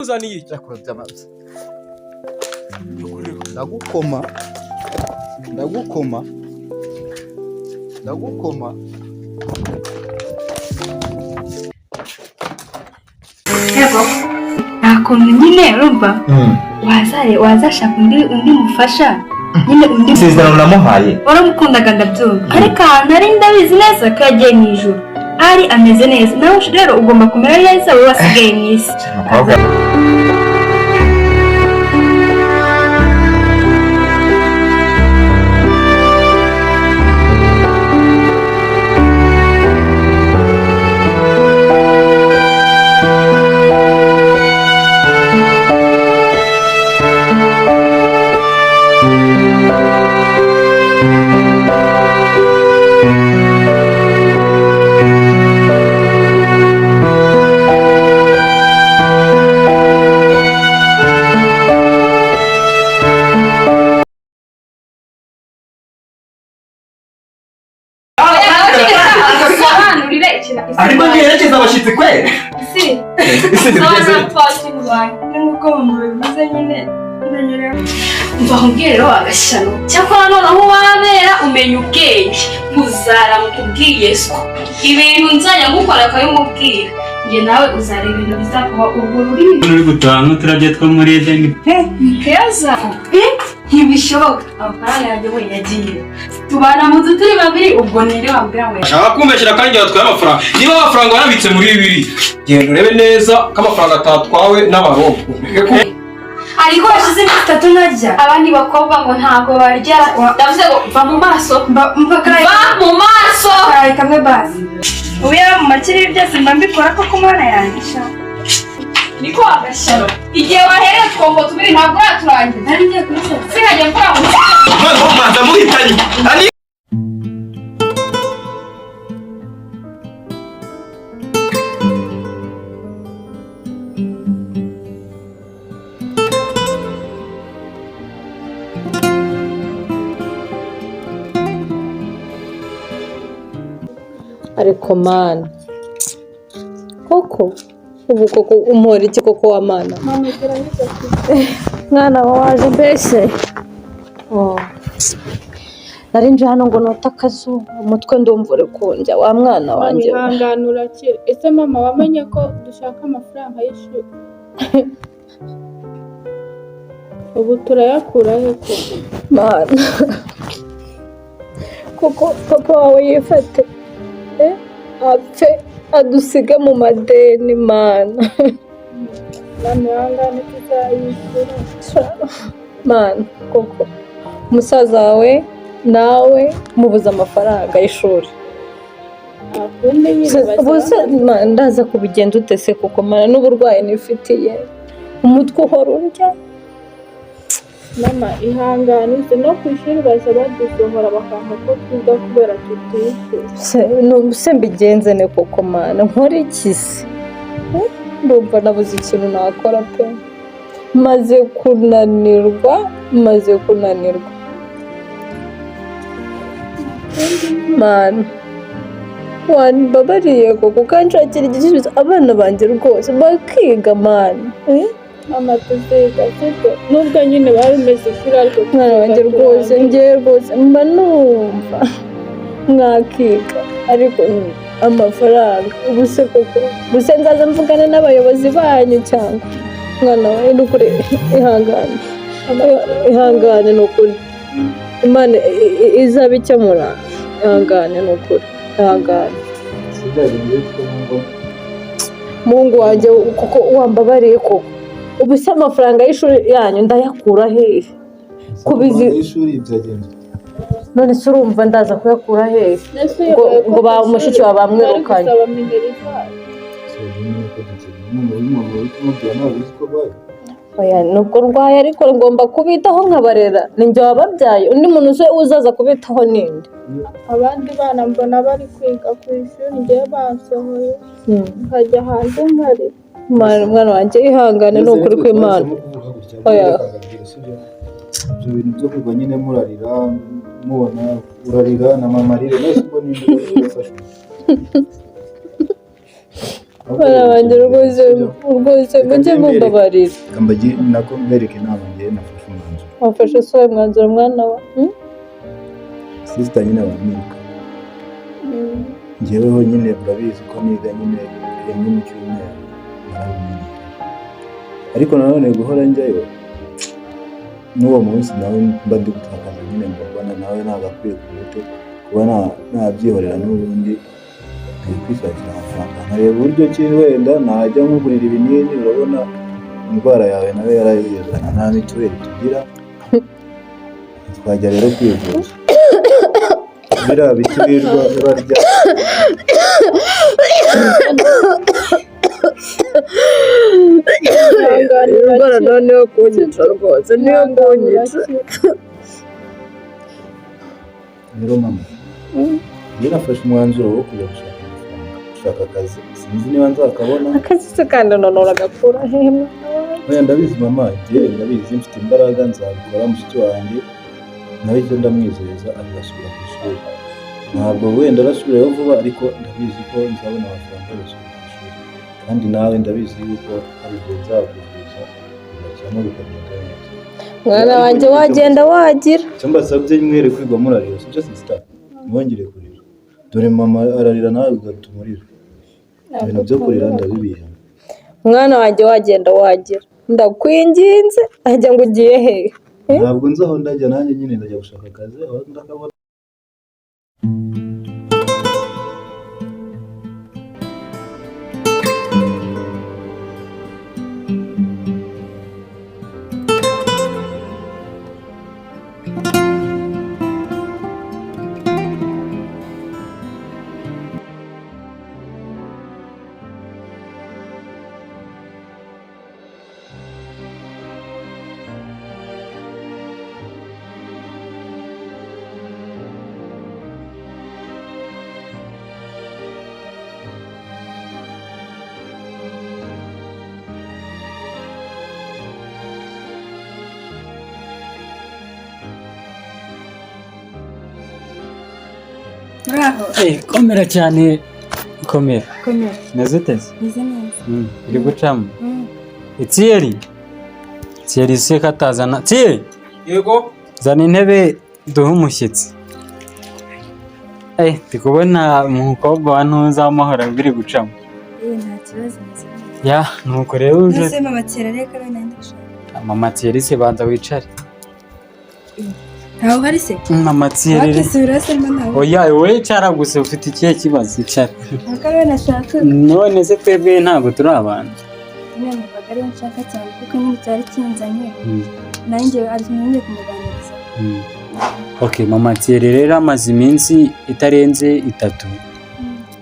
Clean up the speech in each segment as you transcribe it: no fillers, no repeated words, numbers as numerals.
uzaniye iki ndagukoma yego nakuntu nyine urumva wazashaka undi mufasha nyine undi isezerano namuhaye waramukundaga ndabyumva ariko ahantu ari ndabizi neza ko yagiye mu ijuru ari ameze neza nawe rero ugomba kumera neza wowe wasigaye mu isi. ariko ngerekeza abashitsi kwere nuko mubivuze nyine mva nkubwire wagashyano cyakora noneho wabera umenya ubwenge muzaramuka ubwiye so ibintu nzajya ngukora akabimubwira njye nawe uzareba ibintu bizakuba urwo rurimi uri gutaha nk'uturabyo two muri edeni ni keza ntibishoboka amafaranga yanjye we yagiye tubana mu nzu turi babiri ubwo nire wambwira ngo ashaka kumbeshyira kandi yatwaye amafaranga niba amafaranga warabitse muri bibiri genda urebe neza ko amafaranga atatwawe n'abarobo ariko hashize iminsi 3 narya abandi bakobwa ngo ntago barya ndavuze ngo va mu maso va mu maso karayi kamwe basi uya mu makiri byose mba mbikora ko kumana yangisha niko agasharo igihe wahereye twombo tubiri ntabwo yaturangiza nari ngiye kuri se sinajya mfura mu mwana muhitanye ariko mana koko ubu koko umora iki koko wa mana mwana waje mbese narinje hano ngo nota akazuba umutwe ndumva uri kunjya wa mwana wanjye ihanganura kire ese mama wamenye ko dushaka amafaranga y'ishuri ubu turayakura he ko mana koko papa wawe yifate apfe adusiga mu madeni mana namihangane tuzayishyura mana koko umusaza wawe nawe mubuze amafaranga y'ishuri akundi nyine ndaza kubigenda utese kuko mana n'uburwayi nifitiye umutwe uhora urya mama ihangane no ku ishuri baza badusohora bakanga ko twiga kubera tutishyura se mbigenze ne koko mana nkora iki se ndumva nabuze ikintu nakora pe maze kunanirwa mana wanbabariye koko kanshakira igisubizo abana banjye rwose bakiga mana mama tuziga sibyo nubwo nyine baba bimeze ishuri ariko mwana wanjye rwose njye rwose mba numva mwakiga ariko amafaranga ubuse koko ubuse nzaza mvugana n'abayobozi banyu cyangwa mwana wawe ni ukuri ihangane ni ukuri imana izabikemura ihangane ni ukuri ihangane mungu wanjye kuko wambabariye koko ubu se amafaranga y'ishuri yanyu ndayakura hehe kubizi y'ishuri byagenze none se urumva ndaza kuyakura hehe ngo ba mushiki wa bamwirukanye oya nubwo ndwaye ariko ngomba kubitaho nkabarera ninjye wababyaye undi muntu uzaza kubitaho ninde abandi bana mbona bari kwiga ku ishuri ngewe basohoye nkajya hanze nkarira mwana wanjye ihangane ni ukuri kw'Imana oya ibyo bintu byo kugwa nyine murarira mubona urarira na mama arira nese ubwo ninde bafashwe bana banjye rwose mujye mumbabarira. Kambagi nako mbereke inama ngiye nafashe umwanzuro. Wafashe soya mwanzuro mwana wa Sister nyine bamwiruka. Njyeweho nyine urabizi ko niga nyine rimwe mu cyumweru narabimenye. Ariko nanone guhora njyayo n'uwo munsi nawe mba ndi gutakaza nyine mbona nawe nagakwiye kuruta kuba nabyihorera n'ubundi kwishakira amafaranga nkareba uburyo ki wenda najya nkugurira ibinini urabona indwara yawe nawe yarayizana nta mituweli tugira twajya rero kwivuza biriya biti barya indwara noneho kunyica rwose niyo kunyica. rero mama njye nafashe umwanzuro wo kujya gushaka akazi sinzi niba nzakabona. Akazi se kandi none uragakura hehe mwana wawe? Oya ndabizi mama njye ndabizi mfite imbaraga nzabikora mushiki wanjye nawe icyo ndamwizeza azasubira ku ishuri ntabwo wenda arasubirayo vuba ariko ndabizi ko nzabona amafaranga yo gusubira ku ishuri kandi nawe ndabizi yuko hari igihe nzakuvuza ugakiramo bikagenda neza. Mwana wanjye wagenda wagira icyo mbasabye mwere kwigwa murarira sibyo sister mwongere kurira dore mama ararira nawe bigatuma urira ibintu byo kurira ndabibiha. mwana wanjye wagenda wagira ndakwinginze ajya ngo ugiye hehe? Ntabwo nzi aho ndajya nanjye nyine ndajya gushaka akazi aho ndakabona. Bravo. Komera cyane. Komera. Komera. Nazuteze. Nize neza. Iri gucamo. Etieri. Etieri se katazana. Etieri. Yego. Zana intebe duhe umushyitsi. Ndikubona umukobwa wa ntuza w'amahoro biri gucamo. Nta kibazo nize neza. Ya, nuko rero uje. Nase mama Thierry reka bene ndashaka. Mama Thierry se banza wicare. Aho hari se? Mama Thierry. Wakisura se mama. Oya, wowe cara gusa ufite ikihe kibazo icara. Akaba nashaka. None se twebwe ntabwo turi abantu. Nyine mbagare nshaka cyane kuko nyine cyari kinzanye. Nanjye ari nyine kumuganiriza. Okay, Mama Thierry rero amaze iminsi itarenze 3.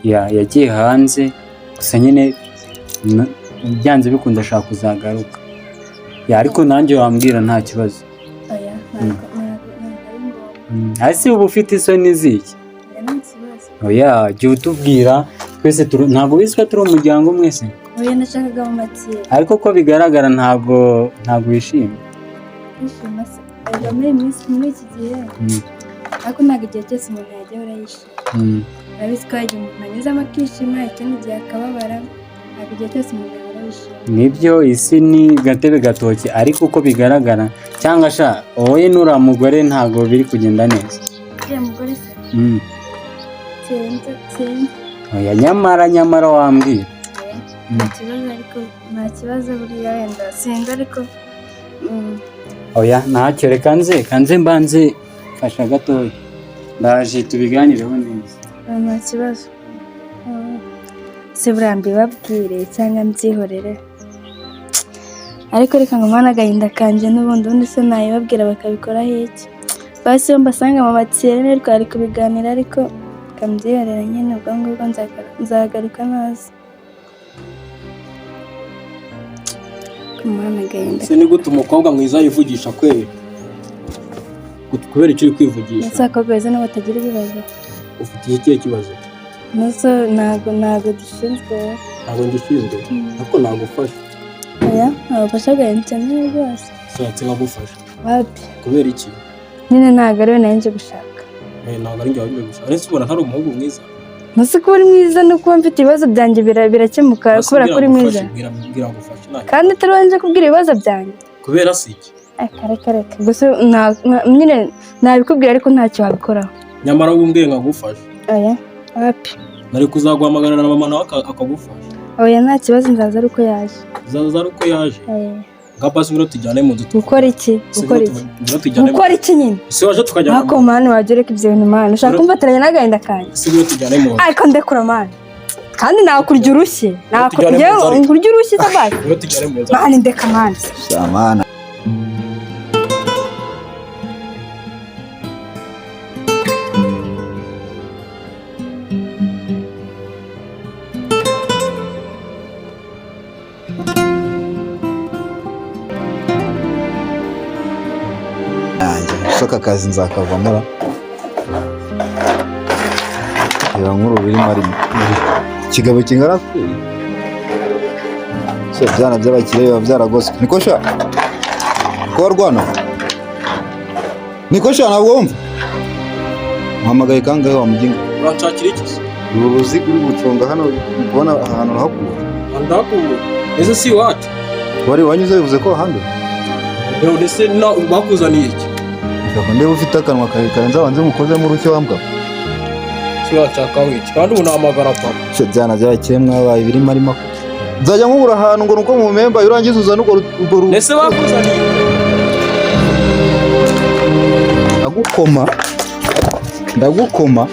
Yagiye hanze gusa nyine byanze bikunda ashaka kuzagaruka. Ariko nanjye wambwira nta kibazo. Hasi ubu ufite isoni ziki? Oya, jya utubwira twese ntabwo wiswe turi umuryango mwese. Oya nashakaga Mama Thierry. Ariko ko bigaragara ntabwo wishimye. Nishima se. Ega muri iki gihe. Ariko ntabwo igihe cyose umuntu yajya ahora yishimye. Urabizi ko yagiye umuntu anyuzamo akishima ikindi gihe akababara. Ntabwo igihe cyose umuntu yahora yishimye. Nibyo isi ni gatebe gatoki ariko uko bigaragara cyangwa sha wowe nura mugore ntabwo biri kugenda neza. Uriya mugore se? Sinzi. Oya nyamara wambwira. Nta kibazo buriya wenda sinzi ariko oya ntacyo reka nze mbanze fasha gatoya ndaje tubiganireho neza. nta kibazo se burambi babwire cyangwa mbyihorere ariko reka ngo mwana agahinda kanje n'ubundi se nayibabwira bakabikoraho iki basi iyo mbasanga Mama Thierry twari kubiganira ariko kambyihorera nyine ubwo ngubwo nzagaruka nazi. Mwana agahinda se ni gute umukobwa mwiza yivugisha kweri kubera icyo uri kwivugisha? Ese abakobwa beza nabo batagira ibibazo? Ufite ikihe kibazo? Nuso ntabwo dushinzwe. Ntabwo ngishinzwe ariko nagufasha. Oya nagufasha cyane rwose. Satse nagufasha. Wapi? Kubera iki? Nyine ntabwo ari we nanje gushaka. Ntabwo ari njye waje gushaka. Ariko ubona hari umuhungu mwiza. Nasi kuba uri mwiza no kuba mfite ibibazo byanjye birakemuka kubera ko uri mwiza. Mbwira ngufashe nta. Kandi utabanje kubwira ibibazo byanjye. Kubera si iki? Kare. Gusa nyine nabikubwira ariko ntacyo wabikoraho. Nyamara umbwiye nkagufasha. Oya, wapi. Nari kuzaguhamagara na mama nawe akagufasha. Oya nta kibazo nzaza ari uko yaje. Zaza ari uko yaje. Nga basi ngiro tujyane mu nzu. Gukora iki? Gukora iki nyine? Si waje tukajyana. Ako mani wagereka ibyo bintu mani. Ushaka kumvatiranya n'agahinda kanjye. Si ngiro tujyane mu nzu. Ariko ndekura mani. Kandi nakurya urushye. Nakurya urushye tabasi. Ngiro tujyane mu nzu. Mani ndeka mani. Samana. Soka akazi nzakavamo ra reba nkuru birimo ari ikigabo kingana se byana by'abakire biba byaragoswe niko sha ko warwana niko sha ntabwo wumva muhamagaye kangahe wa muginga uranshakira iki se uruzi uri gucunga hano ubona ahantu hakuru ndakuru ese si wacu wari wanyuze bivuze ko handi none se bakuzaniye iki ndeba ufite akanwa karekare nzabanze mukozemo urucyo wambwa Turashaka wiki kandi unahamagara papa. Se byana byakire mwabaye birimo arimo. Nzajya nkubura ahantu ngo nuko mu memba yurangiza uzana ugo Nese bakuzaniye. Ndagukoma.